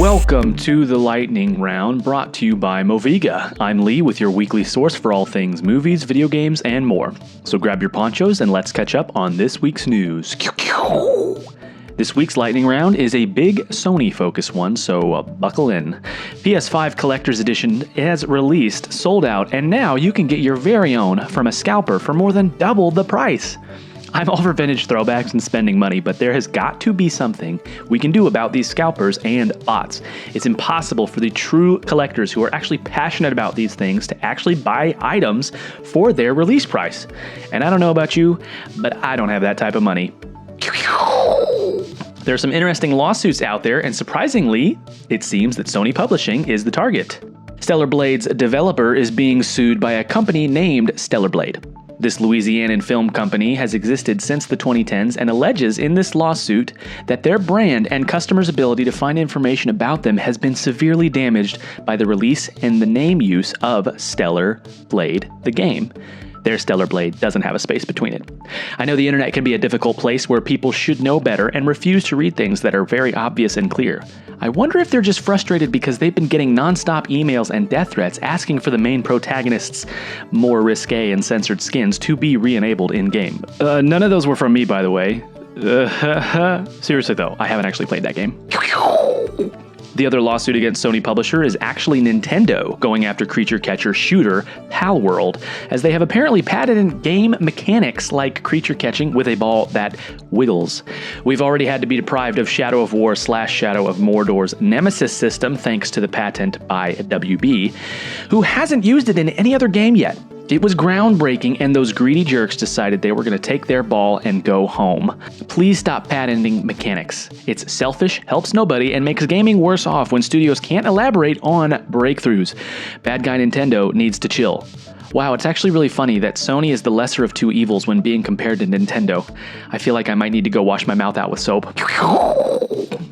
Welcome to the Lightning Round, brought to you by Moviga. I'm Lee with your weekly source for all things movies, video games, and more. So grab your ponchos and let's catch up on this week's news. This week's Lightning Round is a big Sony-focused one, so buckle in. PS5 Collector's Edition has released, sold out, and now you can get your very own from a scalper for more than double the price. I'm all for vintage throwbacks and spending money, but there has got to be something we can do about these scalpers and bots. It's impossible for the true collectors who are actually passionate about these things to actually buy items for their release price. And I don't know about you, but I don't have that type of money. There are some interesting lawsuits out there, and surprisingly, it seems that Sony Publishing is the target. Stellarblade's developer is being sued by a company named Stellarblade. This Louisianan film company has existed since the 2010s and alleges in this lawsuit that their brand and customers' ability to find information about them has been severely damaged by the release and the name use of Stellarblade, the game. Their Stellarblade doesn't have a space between it. I know the internet can be a difficult place where people should know better and refuse to read things that are very obvious and clear. I wonder if they're just frustrated because they've been getting non-stop emails and death threats asking for the main protagonist's more risque and censored skins to be re-enabled in-game. None of those were from me, by the way. Seriously though, I haven't actually played that game. The other lawsuit against Sony Publisher is actually Nintendo going after creature catcher shooter Palworld, as they have apparently patented game mechanics like creature catching with a ball that wiggles. We've already had to be deprived of Shadow of War / Shadow of Mordor's Nemesis system thanks to the patent by WB, who hasn't used it in any other game yet. It was groundbreaking, and those greedy jerks decided they were going to take their ball and go home. Please stop patenting mechanics. It's selfish, helps nobody, and makes gaming worse off when studios can't elaborate on breakthroughs. Bad guy Nintendo needs to chill. Wow, it's actually really funny that Sony is the lesser of two evils when being compared to Nintendo. I feel like I might need to go wash my mouth out with soap.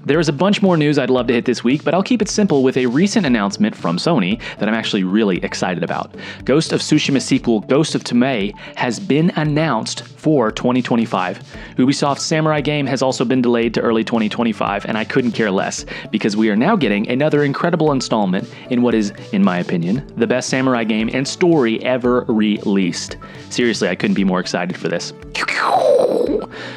There is a bunch more news I'd love to hit this week, but I'll keep it simple with a recent announcement from Sony that I'm actually really excited about. Ghost of Tsushima sequel Ghost of Tomei has been announced for 2025. Ubisoft's Samurai game has also been delayed to early 2025, and I couldn't care less, because we are now getting another incredible installment in what is, in my opinion, the best Samurai game and story ever released. Seriously, I couldn't be more excited for this.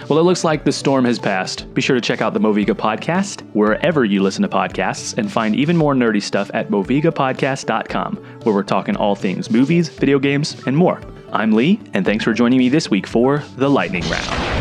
Well, it looks like the storm has passed. Be sure to check out the Moviga podcast wherever you listen to podcasts, and find even more nerdy stuff at movigapodcast.com, where we're talking all things movies, video games, and more. I'm Lee, and thanks for joining me this week for The Lightning Round.